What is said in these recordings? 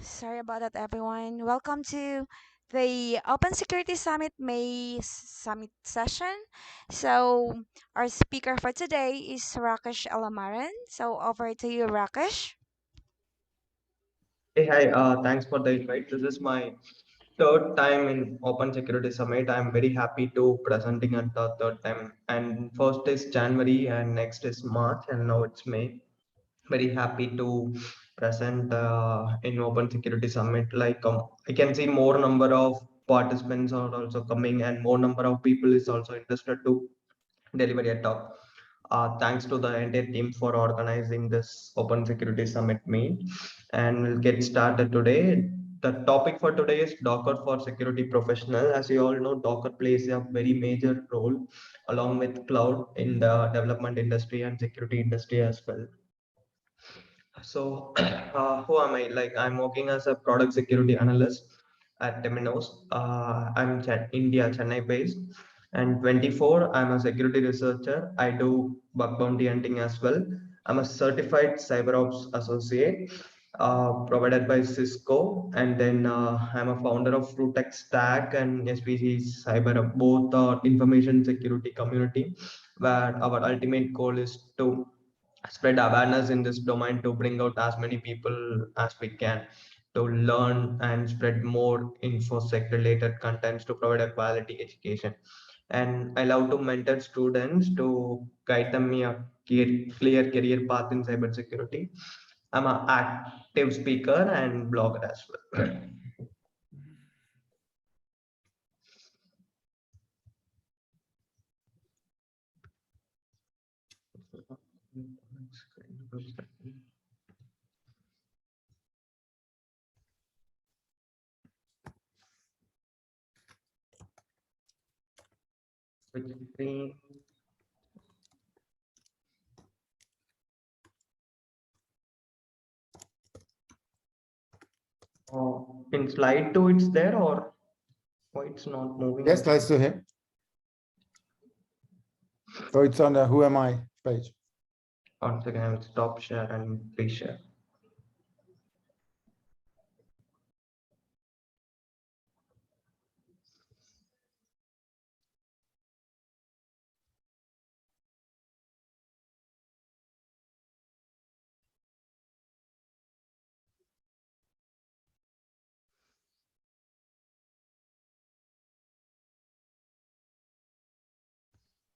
Sorry about that, everyone. Welcome to the Open Security Summit May Summit session. So, our speaker for today is Rakesh Elamaran. So, over to you, Rakesh. Hey, hi, thanks for the invite. This is my third time in Open Security Summit. I'm very happy to presenting at the third time. And first is January and next is March and now it's May. Very happy to present in Open Security Summit. I can see more number of participants are also coming and more number of people is also interested to deliver a talk. Thanks to the entire team for organizing this Open Security Summit meet. And we'll get started today. The topic for today is Docker for security professional. As you all know, Docker plays a very major role along with cloud in the development industry and security industry as well. So, who am I? I'm working as a product security analyst at Temenos. I'm India, Chennai based, and 24. I'm a security researcher. I do bug bounty hunting as well. I'm a certified CyberOps associate, provided by Cisco, and then I'm a founder of Frutex Stack and SPC Cyber, both information security community, where our ultimate goal is to spread awareness in this domain to bring out as many people as we can to learn and spread more infosec related contents to provide a quality education. And I love to mentor students to guide them a clear career path in cybersecurity. I'm an active speaker and blogger as well. Switch screen. In slide 2 it's there, or why it's not moving? Yes, nice to hear. So it's on the Who Am I page. Once again, I will stop share and reshare.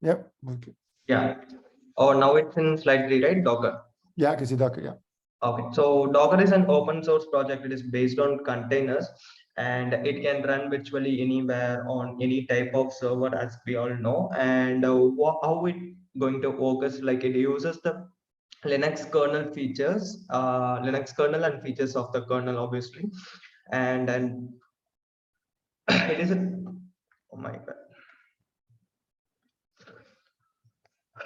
Yep. Okay. Yeah. Oh, now it's in slide 3, right? Docker. Yeah, I can see Docker. Yeah. Okay. So Docker is an open source project. It is based on containers and it can run virtually anywhere on any type of server, as we all know. And how it going to work is like it uses the Linux kernel features, Linux kernel and features of the kernel, obviously. And it is a, oh my God.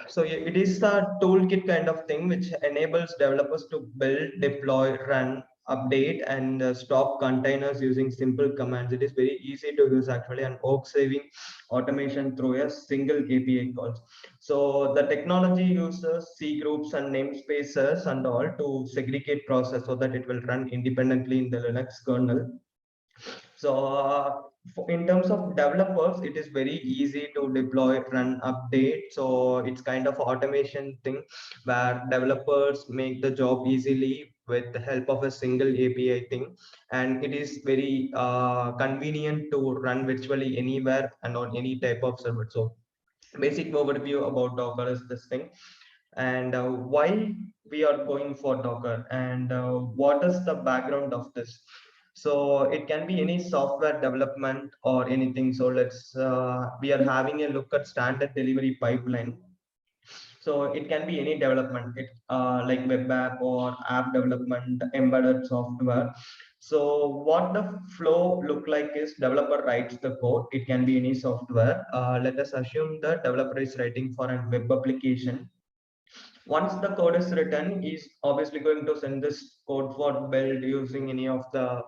So it is a toolkit kind of thing which enables developers to build, deploy, run, update, and stop containers using simple commands. It is very easy to use actually, and work saving automation through a single API calls. So the technology uses C groups and namespaces and all to segregate process so that it will run independently in the Linux kernel. So in terms of developers, it is very easy to deploy, run, update. So it's kind of automation thing where developers make the job easily with the help of a single API thing. And it is very convenient to run virtually anywhere and on any type of server. So basic overview about Docker is this thing. And why we are going for Docker and what is the background of this. So it can be any software development or anything. So we are having a look at standard delivery pipeline. So it can be any development, like web app or app development, embedded software. So what the flow look like is developer writes the code. It can be any software. Let us assume the developer is writing for a web application. Once the code is written, he's obviously going to send this code for build using any of the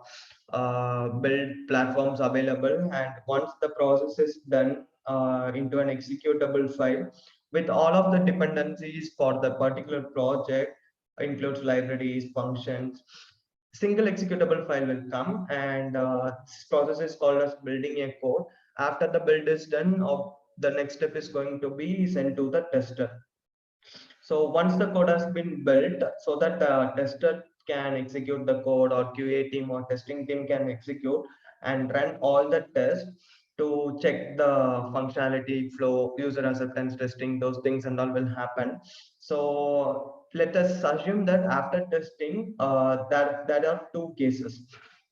build platforms available. And once the process is done into an executable file with all of the dependencies for the particular project, includes libraries, functions, single executable file will come, and this process is called as building a code. After the build is done, the next step is going to be sent to the tester. So once the code has been built, so that the tester can execute the code, or QA team or testing team can execute and run all the tests to check the functionality, flow, user acceptance testing, those things and all will happen. So let us assume that after testing, there are two cases.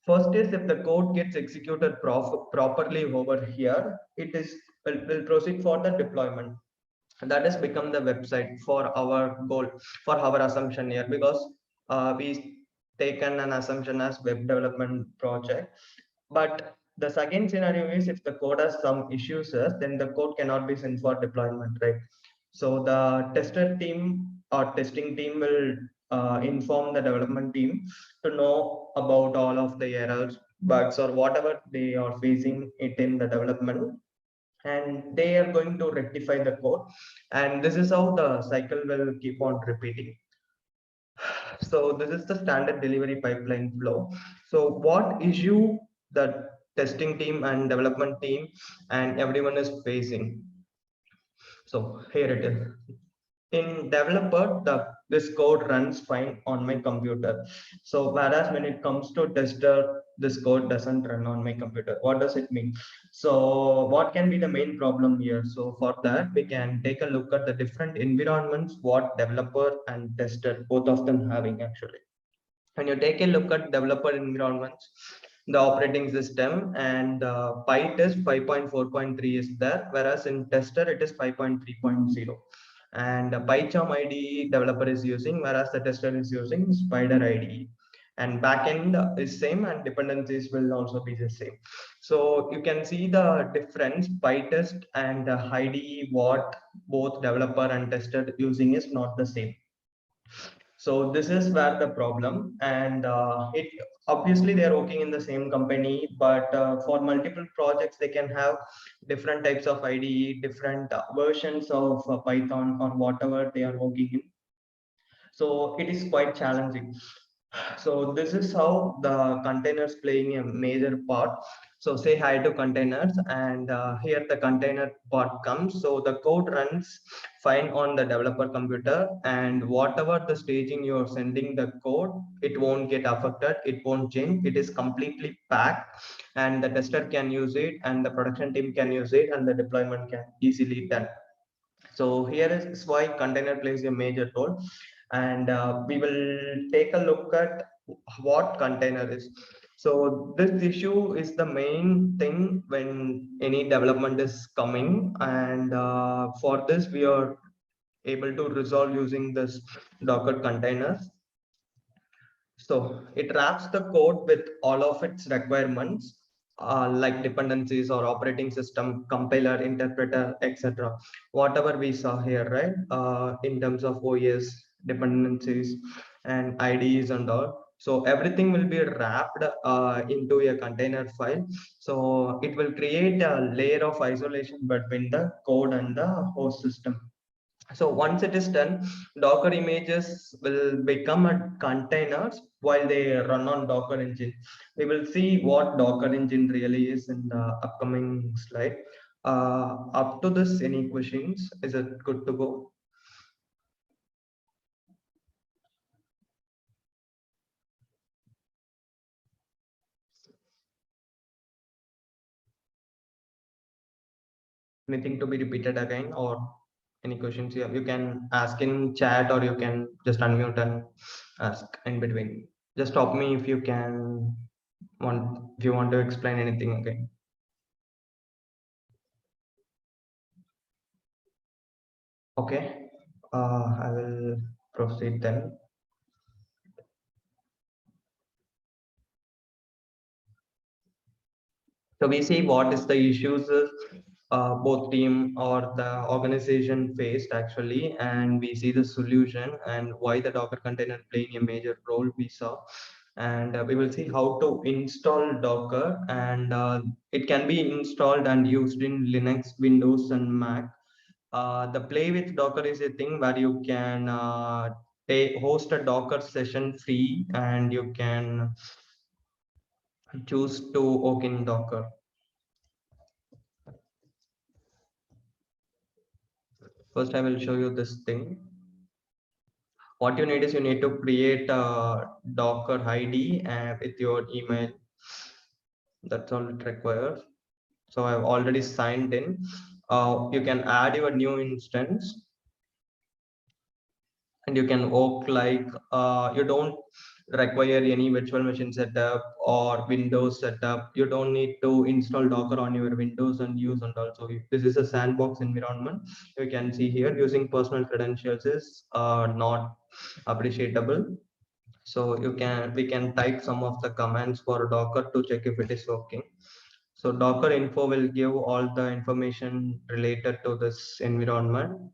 First is if the code gets executed properly over here, will proceed for the deployment. That has become the website for our goal, for our assumption here, because we taken an assumption as web development project. But the second scenario is if the code has some issues, then the code cannot be sent for deployment, right? So the tester team or testing team will inform the development team to know about all of the errors, bugs, or whatever they are facing it in the development, and they are going to rectify the code, and this is how the cycle will keep on repeating. So this is the standard delivery pipeline flow. So what issue the testing team and development team and everyone is facing? So here it is. In developer, this code runs fine on my computer. So whereas when it comes to tester, this code doesn't run on my computer. What does it mean? So what can be the main problem here? So for that, we can take a look at the different environments what developer and tester both of them having actually. When you take a look at developer environments, the operating system and PyTest 5.4.3 is there, whereas in tester it is 5.3.0. And PyCharm IDE developer is using, whereas the tester is using Spider IDE. And backend is same, and dependencies will also be the same. So you can see the difference. PyTest and IDE, what both developer and tester using is not the same. So this is where the problem, and it obviously they are working in the same company, but for multiple projects they can have different types of IDE, different versions of Python or whatever they are working in. So it is quite challenging. So this is how the containers playing a major part. So say hi to containers, and here the container part comes. So the code runs fine on the developer computer, and whatever the staging you're sending the code, it won't get affected, it won't change, it is completely packed, and the tester can use it, and the production team can use it, and the deployment can easily done. So here is why container plays a major role, and we will take a look at what container is. So this issue is the main thing when any development is coming, and for this we are able to resolve using this Docker containers. So it wraps the code with all of its requirements, like dependencies or operating system, compiler, interpreter, etc. Whatever we saw here, right? In terms of OS, dependencies, and IDEs and all. So everything will be wrapped into a container file. So it will create a layer of isolation between the code and the host system. So once it is done, Docker images will become a containers while they run on Docker engine. We will see what Docker engine really is in the upcoming slide. Up to this, any questions? Is it good to go? Anything to be repeated again, or any questions here? You can ask in chat, or you can just unmute and ask in between. Just stop me if you if you want to explain anything again. Okay, I will proceed then. So we see what is the issues both team or the organization faced actually, and we see the solution and why the Docker container playing a major role we saw. And we will see how to install Docker, and it can be installed and used in Linux, Windows, and Mac. The play with Docker is a thing where you can host a Docker session free, and you can choose to work in Docker. First, I will show you this thing. What you need is you need to create a Docker ID with your email. That's all it requires. So I've already signed in. You can add your new instance, and you can work like you don't require any virtual machine setup or Windows setup. You don't need to install Docker on your Windows and use. And also, if this is a sandbox environment, you can see here using personal credentials is not appreciable. So we can type some of the commands for Docker to check if it is working. So Docker info will give all the information related to this environment.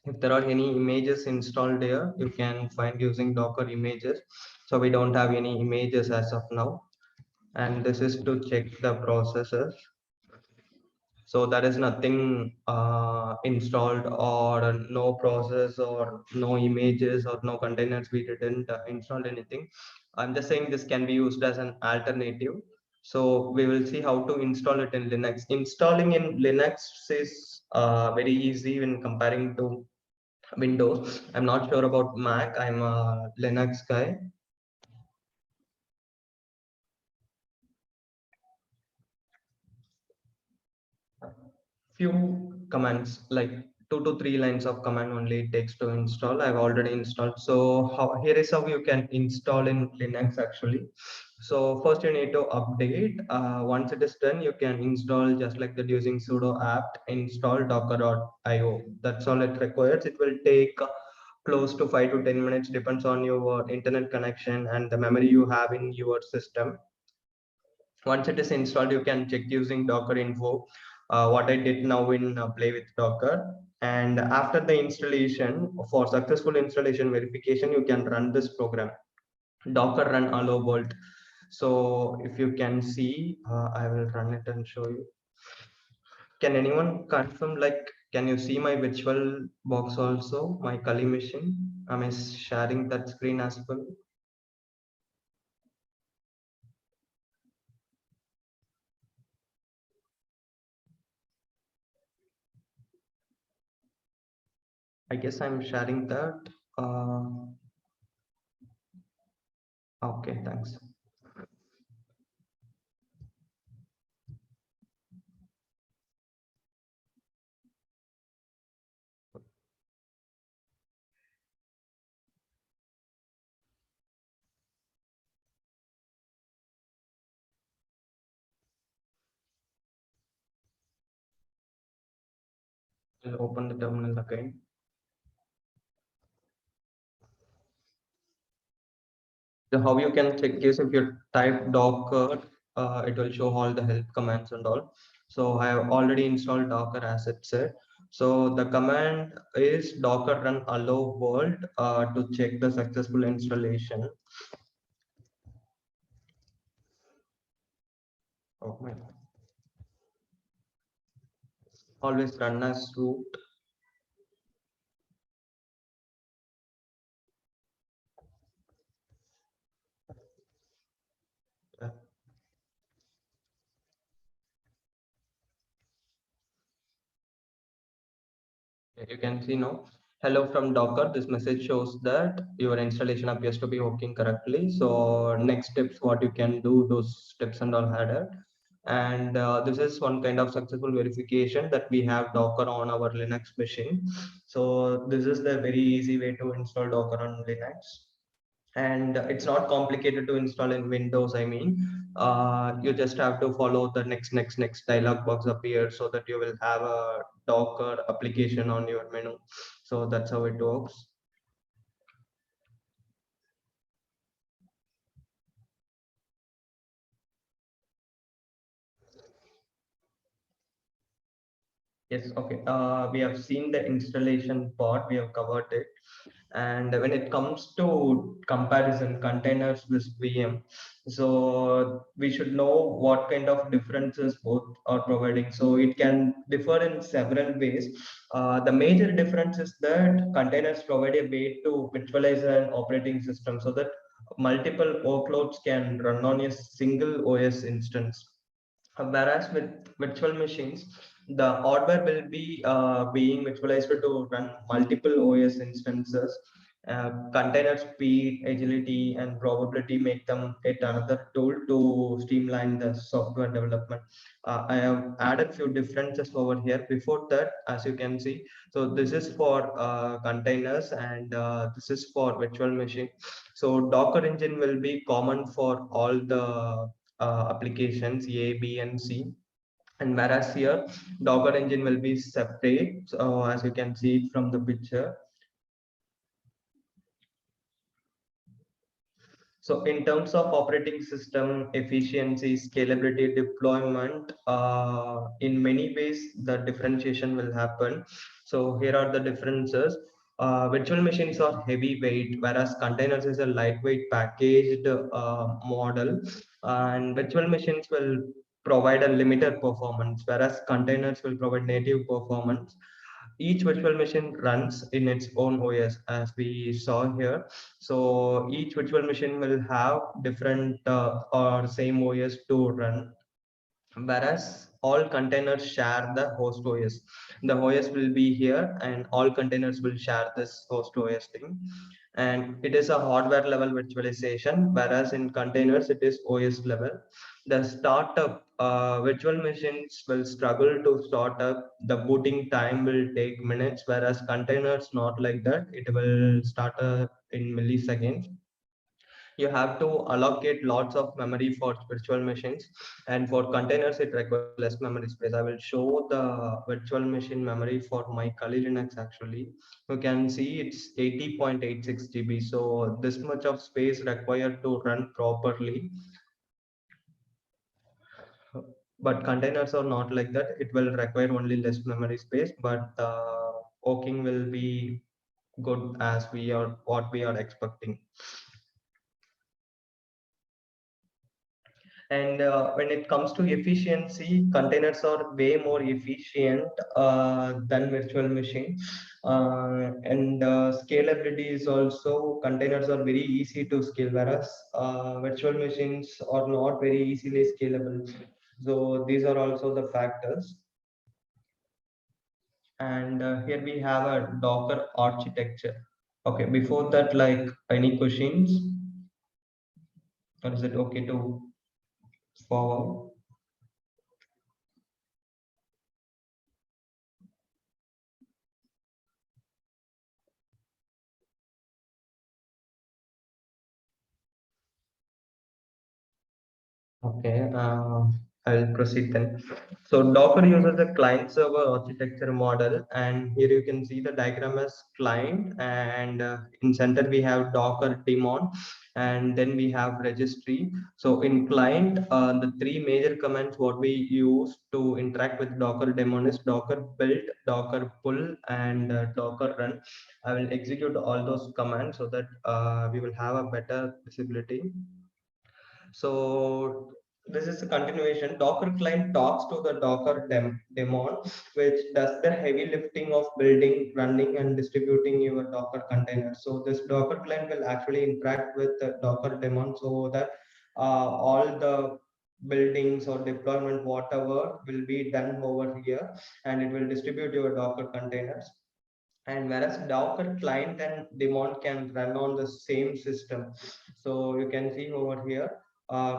If there are any images installed here, you can find using Docker images. So we don't have any images as of now. And this is to check the processes. So there is nothing installed, or no process or no images or no containers. We didn't install anything. I'm just saying this can be used as an alternative. So we will see how to install it in Linux. Installing in Linux is very easy when comparing to Windows. I'm not sure about Mac. I'm a Linux guy. Few commands, like 2 to 3 lines of command only it takes to install. I've already installed. So here is how you can install in Linux actually. So first you need to update. Once it is done, you can install just like that using sudo apt install docker.io. That's all it requires. It will take close to 5 to 10 minutes, depends on your internet connection and the memory you have in your system. Once it is installed, you can check using Docker info, what I did now in play with Docker. And after the installation, for successful installation verification, you can run this program, Docker run allow vault. So if you can see, I will run it and show you. Can anyone confirm, like, can you see my virtual box also, my Kali machine? Am I sharing that screen as well? I guess I'm sharing that. Okay, thanks. I'll open the terminal again. So how you can check is if you type Docker, it will show all the help commands and all. So I have already installed Docker as it said. So the command is Docker run allow world to check the successful installation. Oh my. Always run as root. You can see now, hello from Docker. This message shows that your installation appears to be working correctly. So next steps, what you can do, those steps and all added. And this is one kind of successful verification that we have Docker on our Linux machine. So this is the very easy way to install Docker on Linux. And it's not complicated to install in Windows. I mean, you just have to follow the next dialog box appear, so that you will have a Docker application on your menu. So that's how it works. Yes, okay. We have seen the installation part, we have covered it. And when it comes to comparison containers with VM, so we should know what kind of differences both are providing. So it can differ in several ways. The major difference is that containers provide a way to virtualize an operating system so that multiple workloads can run on a single OS instance. Whereas with virtual machines, the hardware will be being virtualized to run multiple OS instances. Container speed, agility, and probability make them yet another tool to streamline the software development. I have added few differences over here. Before that, as you can see, so this is for containers and this is for virtual machine. So Docker engine will be common for all the applications A, B, and C. And whereas here, Docker engine will be separate. So as you can see from the picture. So in terms of operating system efficiency, scalability, deployment, in many ways, the differentiation will happen. So here are the differences. Virtual machines are heavyweight, whereas containers is a lightweight packaged model, and virtual machines will provide a limited performance, whereas containers will provide native performance. Each virtual machine runs in its own OS, as we saw here. So each virtual machine will have different or same OS to run, whereas all containers share the host OS. The OS will be here and all containers will share this host OS thing. And it is a hardware level virtualization, whereas in containers it is OS level. The startup virtual machines will struggle to start up. The booting time will take minutes, whereas containers not like that. It will start in milliseconds. You have to allocate lots of memory for virtual machines, and for containers it requires less memory space. I will show the virtual machine memory for my Kali Linux. Actually, you can see it's 80.86 GB, so this much of space required to run properly. But containers are not like that. It will require only less memory space, but working will be good as we are what we are expecting. And when it comes to efficiency, containers are way more efficient than virtual machines. And scalability is also, containers are very easy to scale, whereas virtual machines are not very easily scalable. So these are also the factors. And here we have a Docker architecture. Okay, before that, like any questions, or is it okay to forward? Okay, I'll proceed then. So Docker uses a client server architecture model, and here you can see the diagram as client, and in center we have Docker daemon, and then we have registry. So in client, the three major commands what we use to interact with Docker daemon is Docker build, Docker pull, and Docker run. I will execute all those commands so that we will have a better visibility. So this is a continuation. Docker client talks to the Docker daemon, which does the heavy lifting of building, running, and distributing your Docker container. So this Docker client will actually interact with the Docker daemon so that all the buildings or deployment, whatever, will be done over here, and it will distribute your Docker containers. And whereas Docker client and daemon can run on the same system. So you can see over here,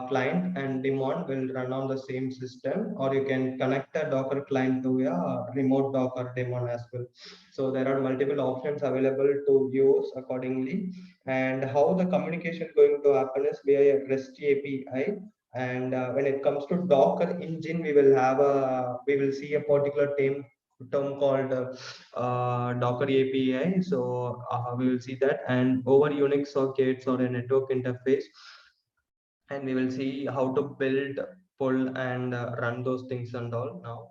client and daemon will run on the same system, or you can connect a Docker client to a remote Docker daemon as well. So there are multiple options available to use accordingly. And how the communication going to happen is via a REST API. And when it comes to Docker engine, we will see a particular term called Docker API. So we will see that, and over Unix sockets or a network interface, and we will see how to build, pull, and run those things and all now.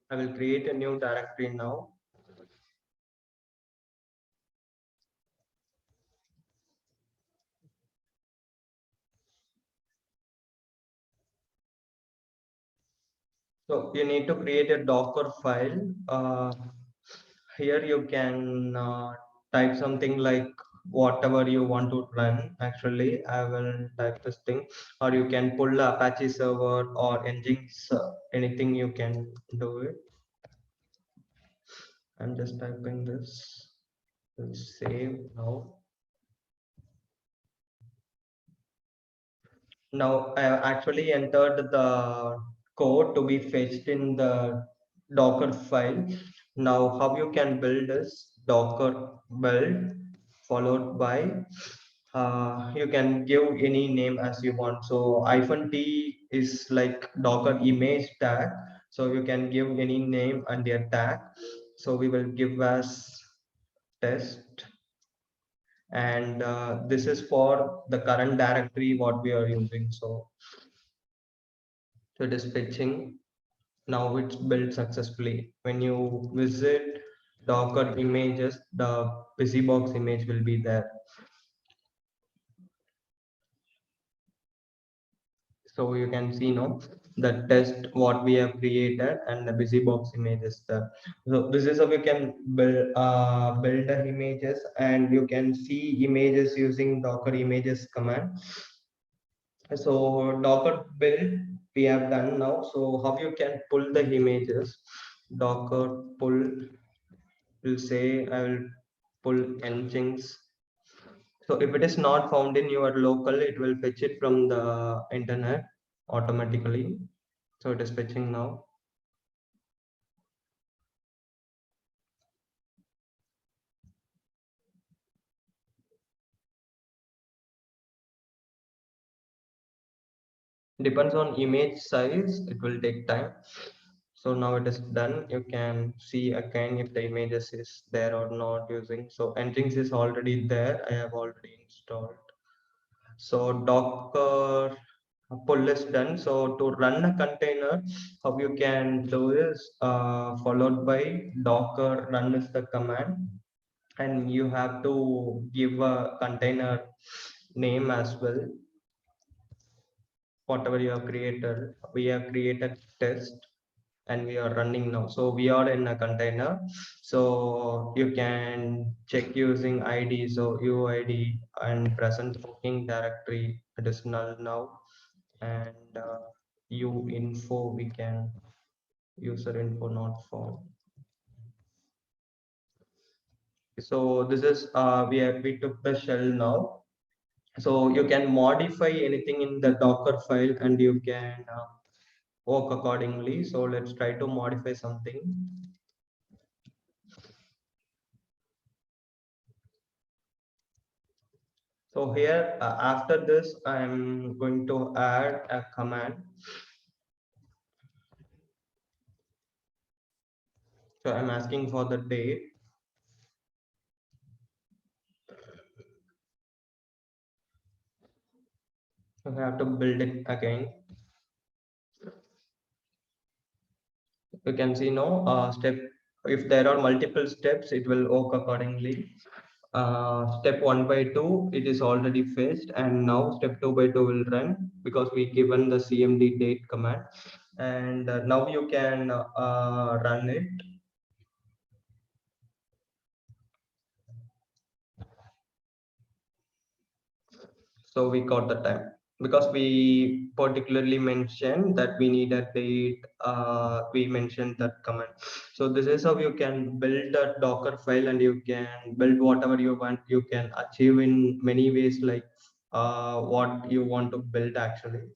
I will create a new directory now. So you need to create a Docker file. Here you can type something like whatever you want to run. Actually, I will type this thing, or you can pull the Apache server or Nginx, anything you can do it. I'm just typing this. Let's save now. Now I have actually entered the code to be fetched in the Docker file. Now how you can build is Docker build followed by you can give any name as you want. So -t is like Docker image tag. So you can give any name and their tag. So we will give as test, and this is for the current directory what we are using. So it is fetching. Now it's built successfully. When you visit Docker images, the busybox image will be there. So you can see now the test what we have created and the busybox image is there. So this is how you can build the images, and you can see images using Docker images command. So Docker build we have done now. So how you can pull the images? Docker pull will say I will pull Nginx. So if it is not found in your local, it will fetch it from the internet automatically. So it is fetching now. Depends on image size, it will take time. So now it is done. You can see again if the images is there or not using. So Nginx is already there. I have already installed. So Docker pull is done. So to run a container, how you can do is followed by Docker run is the command, and you have to give a container name as well. Whatever you have created, we have created test and we are running now. So we are in a container. So you can check using ID. So UID and present working directory, it is null now. And U info, we can user info not found. So this is we took the shell now. So you can modify anything in the Docker file and you can work accordingly. So let's try to modify something. So here after this, I'm going to add a command. So I'm asking for the date. So I have to build it again. You can see now step, if there are multiple steps, it will work accordingly. Step 1 by 2, it is already fetched, and now step 2 by 2 will run because we given the cmd date command, and now you can run it. So we got the time because we particularly mentioned that we need a date. We mentioned that command. So this is how you can build a Docker file, and you can build whatever you want. You can achieve in many ways, like what you want to build actually.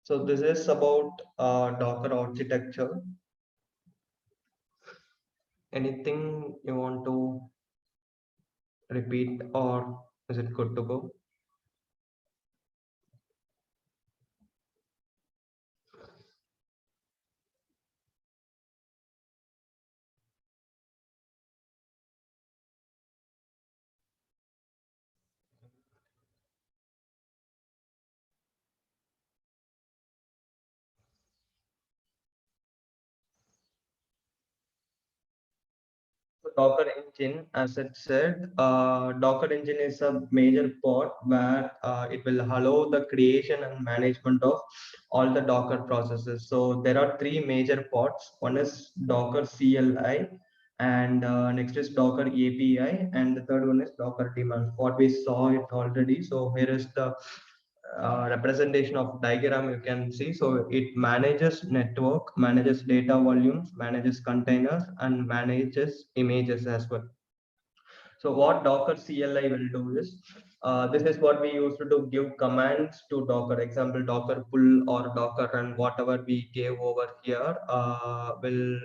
So this is about Docker architecture. Anything you want to repeat, or is it good to go? Docker engine, as it said, Docker engine is a major pod where it will allow the creation and management of all the Docker processes. So there are three major pods. One is Docker CLI, and next is Docker API, and the third one is Docker daemon. What we saw it already. So here is the representation of diagram you can see. So it manages network, manages data volumes, manages containers, and manages images as well. So what Docker CLI will do is, this is what we used to do, give commands to Docker. Example, Docker pull or Docker run, whatever we gave over here, will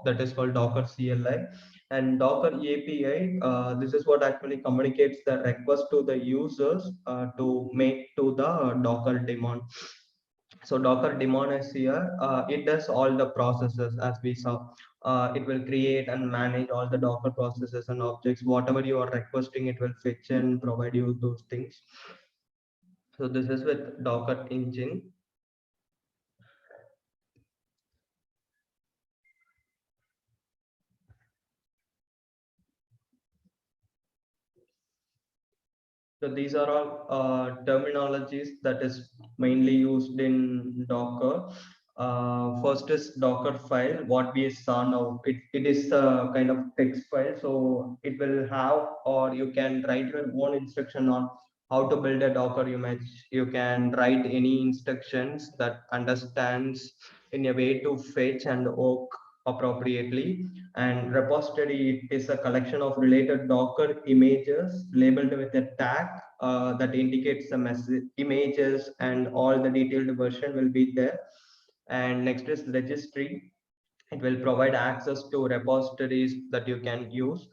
that is called Docker CLI. And Docker API, this is what actually communicates the request to the users to make to the Docker daemon. So Docker daemon is here. It does all the processes as we saw. It will create and manage all the Docker processes and objects. Whatever you are requesting, it will fetch and provide you those things. So this is with Docker engine. So these are all terminologies that is mainly used in Docker. First is Docker file. What we saw now, it is a kind of text file. So it will have, or you can write your own instruction on how to build a Docker image. You can write any instructions that understands in a way to fetch and work appropriately. And repository is a collection of related Docker images labeled with a tag that indicates the message images, and all the detailed version will be there. And next is registry. It will provide access to repositories that you can use.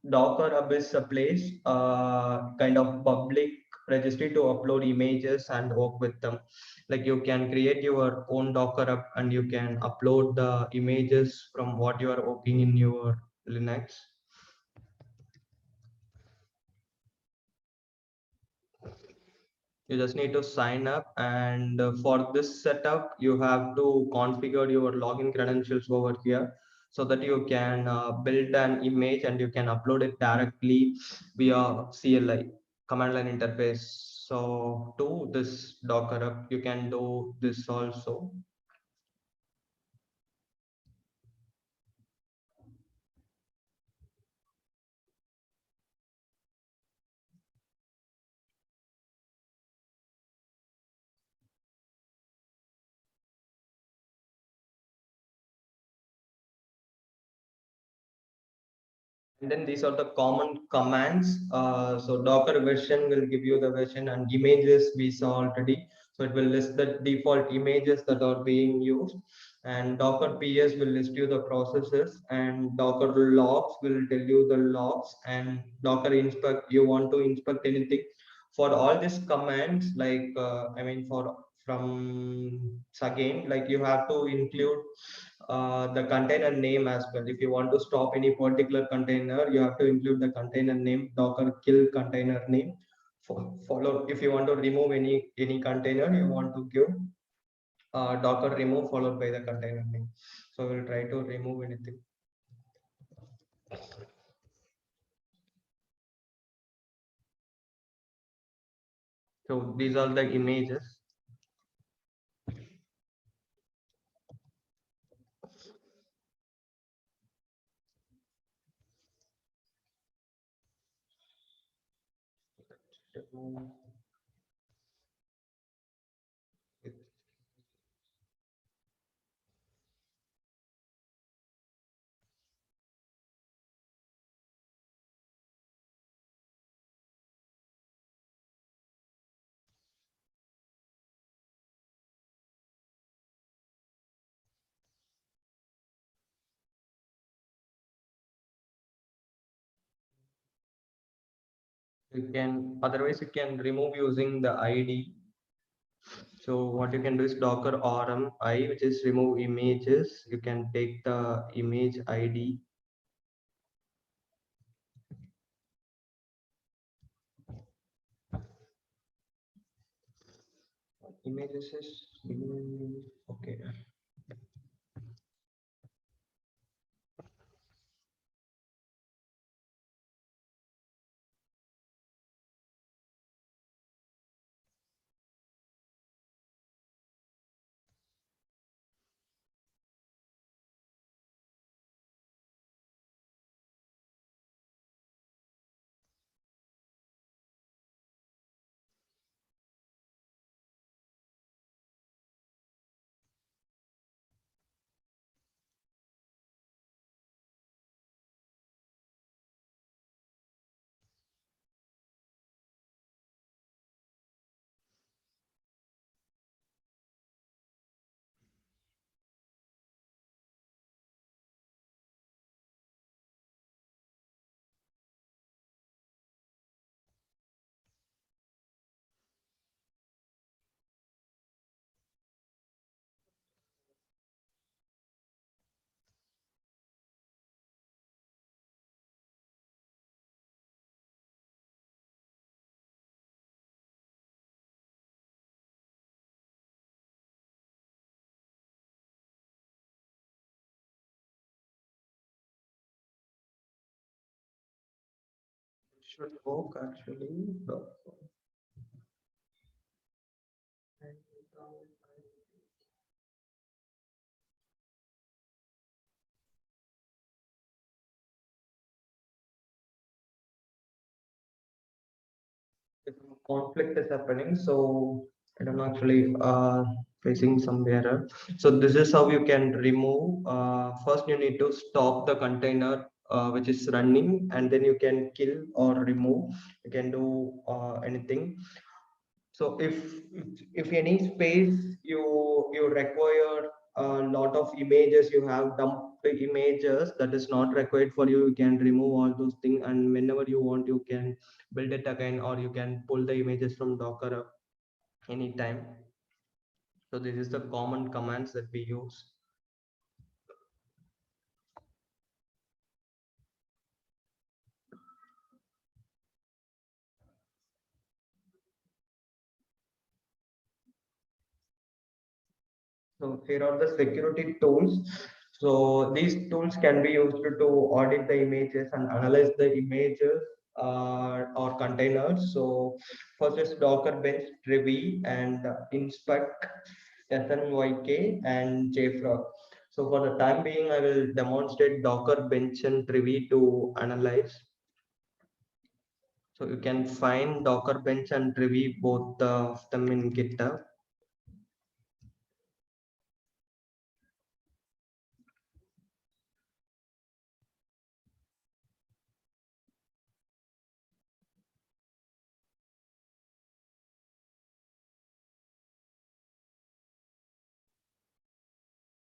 Docker Hub is a place, kind of public registry to upload images and work with them. Like you can create your own Docker Hub and you can upload the images from what you are working in your Linux. You just need to sign up, and for this setup you have to configure your login credentials over here so that you can build an image and you can upload it directly via CLI, command line interface. So to this Docker Hub you can do this also. And then these are the common commands. So Docker version will give you the version, and images we saw already. So it will list the default images that are being used. And Docker PS will list you the processes, and Docker logs will tell you the logs, and Docker inspect, you want to inspect anything. For all these commands, like, I mean, for from again, like you have to include the container name as well. If you want to stop any particular container, you have to include the container name, Docker kill container name. Follow, if you want to remove any container, you want to give Docker remove followed by the container name. So we'll try to remove anything. So these are the images. You can, otherwise you can remove using the ID. So what you can do is Docker rm I, which is remove images. You can take the image ID. Images is okay. should work actually. If conflict is happening, so I don't know, actually facing some error. So this is how you can remove. First you need to stop the container which is running, and then you can kill or remove. You can do anything. So if any space you require a lot of images, you have dumped images that is not required for you, you can remove all those things, and whenever you want you can build it again, or you can pull the images from Docker up anytime. So this is the common commands that we use. So here are the security tools. So these tools can be used to audit the images and analyze the images or containers. So first is Dockerbench, Trivy, and Inspect, SNYK, and JFrog. So for the time being, I will demonstrate Dockerbench and Trivy to analyze. So you can find Dockerbench and Trivy, both of them in GitHub.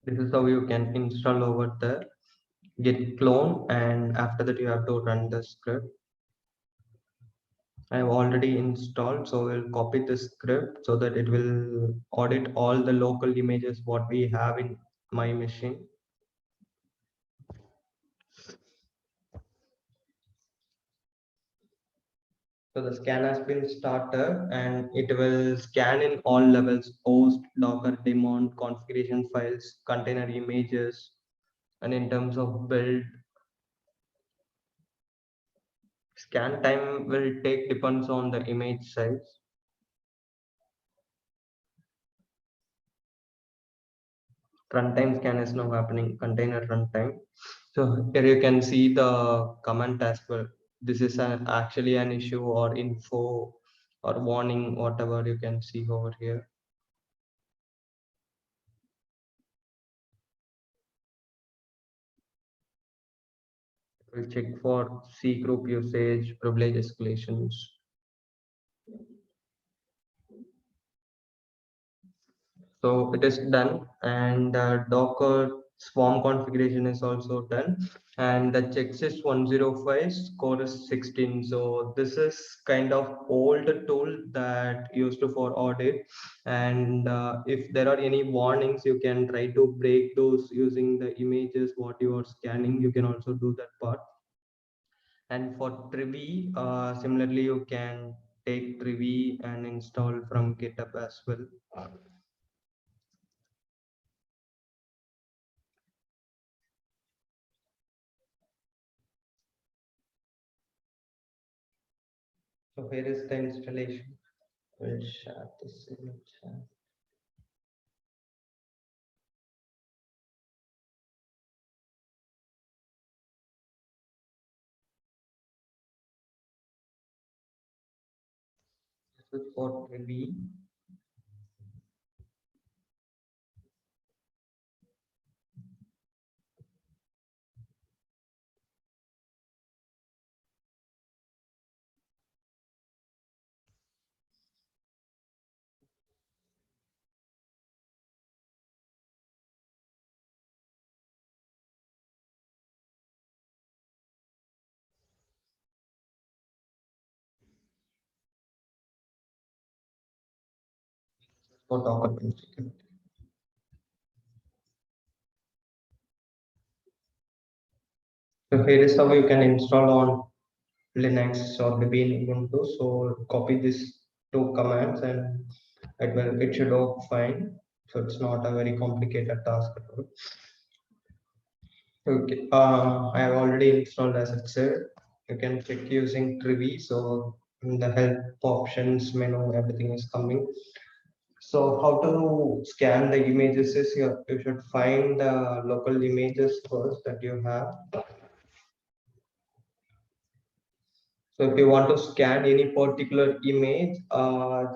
This is how you can install over there. Git clone, and after that you have to run the script. I have already installed, so we'll copy the script so that it will audit all the local images what we have in my machine. So the scan has been started, and it will scan in all levels: host, Docker, daemon, configuration files, container images. And in terms of build, scan time will take depends on the image size. Runtime scan is now happening, container runtime. So here you can see the comment as well. This is actually an issue or info or warning, whatever you can see over here. We'll check for C group usage, privilege escalations. So it is done, and Docker swarm configuration is also done, and the checks is 105, score is 16. So this is kind of old tool that used to for audit, and if there are any warnings, you can try to break those using the images what you are scanning. You can also do that part. And for Trivy, similarly, you can take Trivy and install from GitHub as well. So here is the installation. We'll share this in the chat. This is for Trivy. For Dockerbench. So here is how you can install on Linux or maybe in Ubuntu. So copy these two commands, and it should work fine. So it's not a very complicated task at all. Okay, I have already installed, as it said. you can check using Trivi. So in the help options menu, everything is coming. So how to scan the images is you should find the local images first that you have. So if you want to scan any particular image,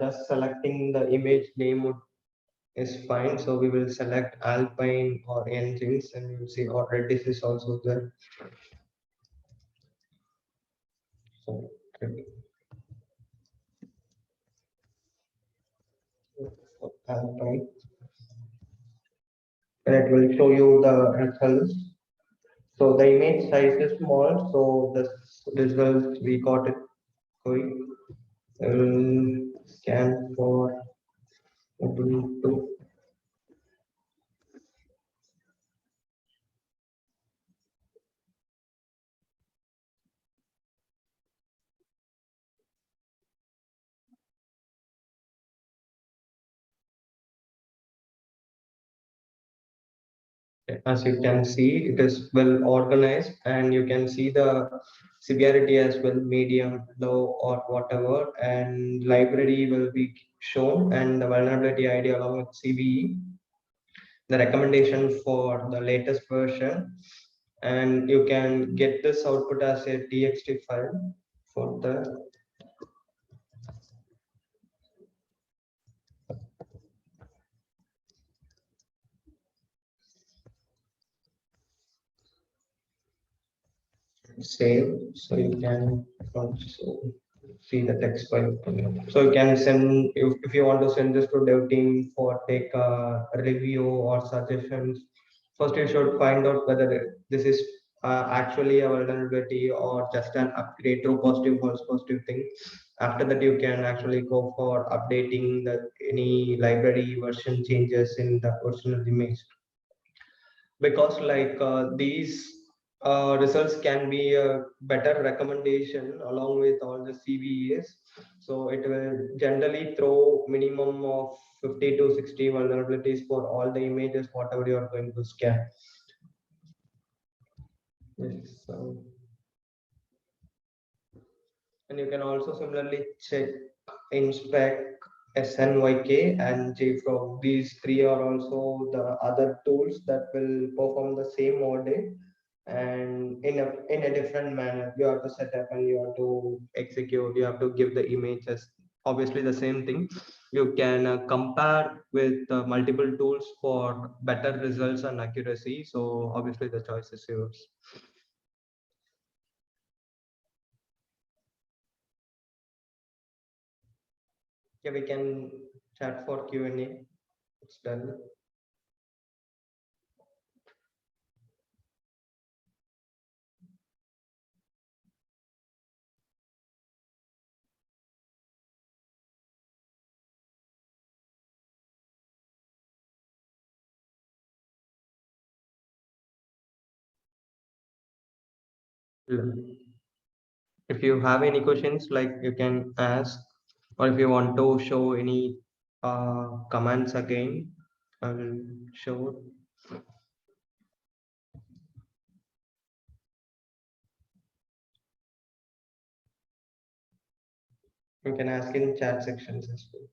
just selecting the image name is fine. So we will select Alpine or engines, and you will see or Redis is also there. So Alpine, and it will show you the results. So the image size is small, so the results we got it quick. Scan for Ubuntu. As you can see, it is well organized, and you can see the severity as well, medium, low, or whatever, and library will be shown, and the vulnerability ID along with CVE, the recommendation for the latest version, and you can get this output as a txt file for the save. So you can also see the text file. So you can send, if you want to send this to dev team for take a review or suggestions. First, you should find out whether this is actually a vulnerability or just an upgrade to positive false positive thing. After that, you can actually go for updating the any library version changes in the original image, because these results can be a better recommendation along with all the CVEs. So it will generally throw minimum of 50 to 60 vulnerabilities for all the images whatever you are going to scan. Yes, and you can also similarly check inspect SNYK and JFrog. These three are also the other tools that will perform the same audit, and in a different manner. You have to set up and you have to execute. You have to give the images. Obviously, the same thing. You can compare with multiple tools for better results and accuracy. So obviously, the choice is yours. Yeah, we can chat for Q&A. It's done. If you have any questions, like you can ask, or if you want to show any commands again, I will show. You can ask in chat sections as well.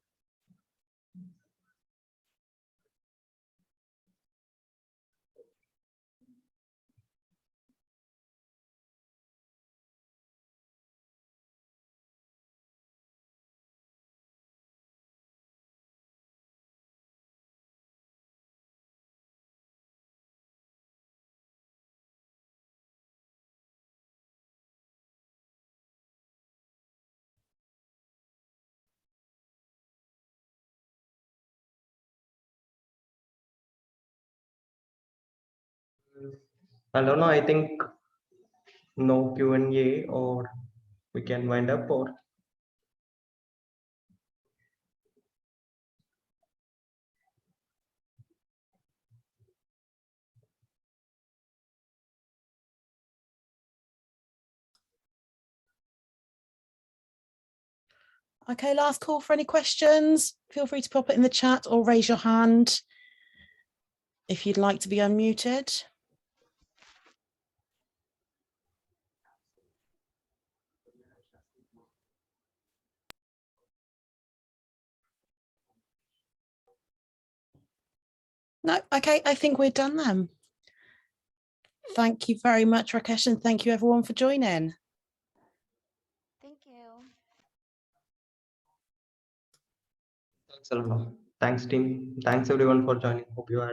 I don't know. I think no Q&A, or we can wind up, or Okay, last call for any questions. Feel free to pop it in the chat or raise your hand if you'd like to be unmuted. No, okay, I think we're done then. Thank you very much, Rakesh, and thank you everyone for joining. Thank you. Thanks a lot. Thanks, team. Thanks everyone for joining. Hope you had